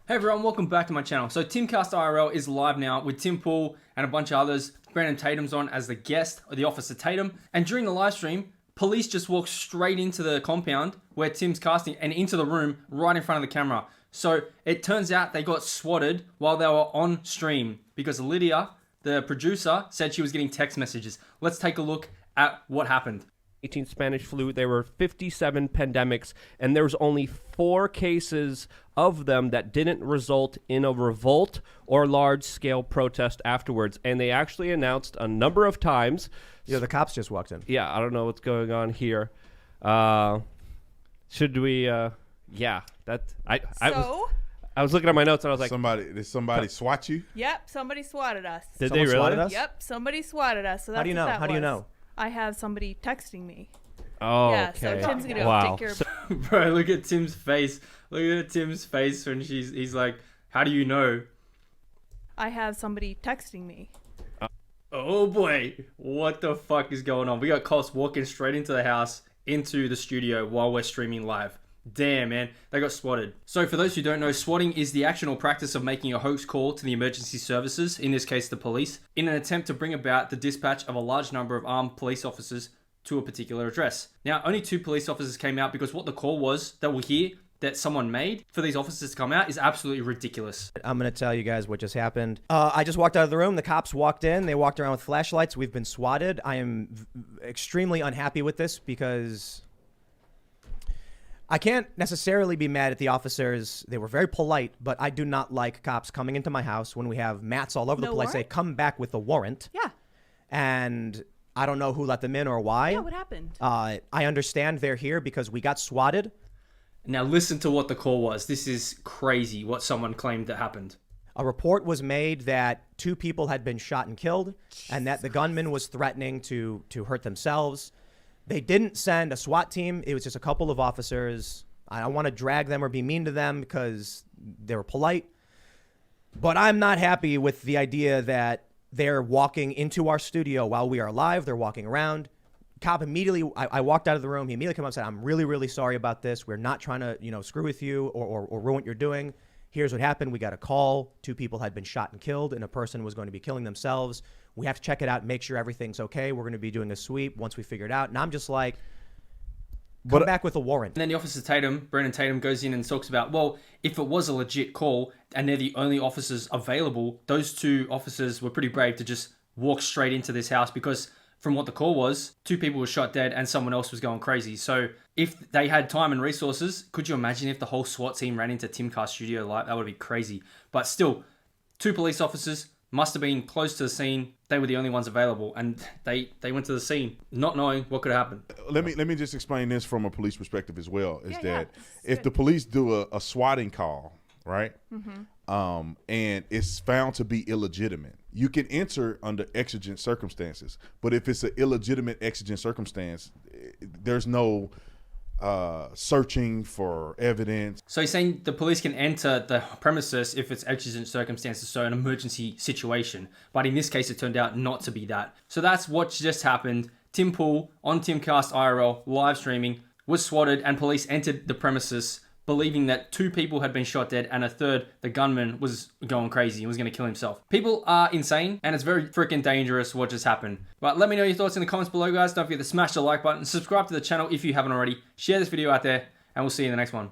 Hey everyone, welcome back to my channel. So Timcast IRL is live now with Tim Pool and a bunch of others. Brandon Tatum's on as the guest, or the Officer Tatum. And during the live stream, police just walked straight into the compound where Tim's casting and into the room right in front of the camera. So it turns out they got swatted while they were on stream because Lydia, the producer, said she was getting text messages. Let's take a look at what happened. Spanish flu, there were 57 pandemics, and there was only 4 cases of them that didn't result in a revolt or large-scale protest afterwards. And they actually announced a number of times. Yeah, the cops just walked in. Yeah, I don't know what's going on here. Should we? Yeah, I was looking at my notes and I was like, did somebody swat you? Yep, somebody swatted us. Did Someone they really? swatted us? Yep, somebody swatted us. So that's How do you know? what that How do you was. know? I have somebody texting me. Oh, Yeah, okay. so Tim's gonna Wow. take care of. Bro, look at Tim's face. Look at Tim's face when he's like, how do you know? I have somebody texting me. Oh boy, what the fuck is going on? We got cops walking straight into the house, into the studio while we're streaming live. Damn, man, they got swatted. So for those who don't know, swatting is the action or practice of making a hoax call to the emergency services, in this case the police, in an attempt to bring about the dispatch of a large number of armed police officers to a particular address. Now, only 2 police officers came out because what the call was that we'll hear that someone made for these officers to come out is absolutely ridiculous. I'm going to tell you guys what just happened. I just walked out of the room. The cops walked in. They walked around with flashlights. We've been swatted. I am extremely unhappy with this because I can't necessarily be mad at the officers. They were very polite, but I do not like cops coming into my house when we have mats all over the place. Warrant? They come back with a warrant. Yeah. And I don't know who let them in or why. Yeah, what happened? I understand they're here because we got swatted. Now listen to what the call was. This is crazy what someone claimed that happened. A report was made that 2 people had been shot and killed, and that the gunman was threatening to hurt themselves. They didn't send a SWAT team. It was just a couple of officers. I don't want to drag them or be mean to them because they were polite. But I'm not happy with the idea that they're walking into our studio while we are live. They're walking around. Cop immediately, I walked out of the room. He immediately came up and said, I'm really, really sorry about this. We're not trying to, screw with you or ruin what you're doing. Here's what happened. We got a call. 2 people had been shot and killed, and a person was going to be killing themselves. We have to check it out and make sure everything's okay. We're going to be doing a sweep once we figure it out. And I'm just like, come back with a warrant. And then the Officer Tatum, Brandon Tatum, goes in and talks about, well, if it was a legit call and they're the only officers available, those 2 officers were pretty brave to just walk straight into this house because from what the call was, 2 people were shot dead and someone else was going crazy. So if they had time and resources, could you imagine if the whole SWAT team ran into Timcast Studio Live? That would be crazy. But still, 2 police officers must have been close to the scene. They were the only ones available, and they went to the scene not knowing what could happen. Let me just explain this from a police perspective as well. Is Yeah, that yeah, if the police do a swatting call, right, and it's found to be illegitimate, you can enter under exigent circumstances. But if it's an illegitimate exigent circumstance, there's no searching for evidence. So he's saying the police can enter the premises if it's exigent circumstances, so an emergency situation. But in this case, it turned out not to be that. So that's what just happened. Tim Pool on Timcast IRL live streaming was swatted and police entered the premises believing that 2 people had been shot dead and a third, the gunman, was going crazy and was going to kill himself. People are insane and it's very freaking dangerous what just happened. But let me know your thoughts in the comments below, guys. Don't forget to smash the like button, subscribe to the channel if you haven't already, share this video out there, and we'll see you in the next one.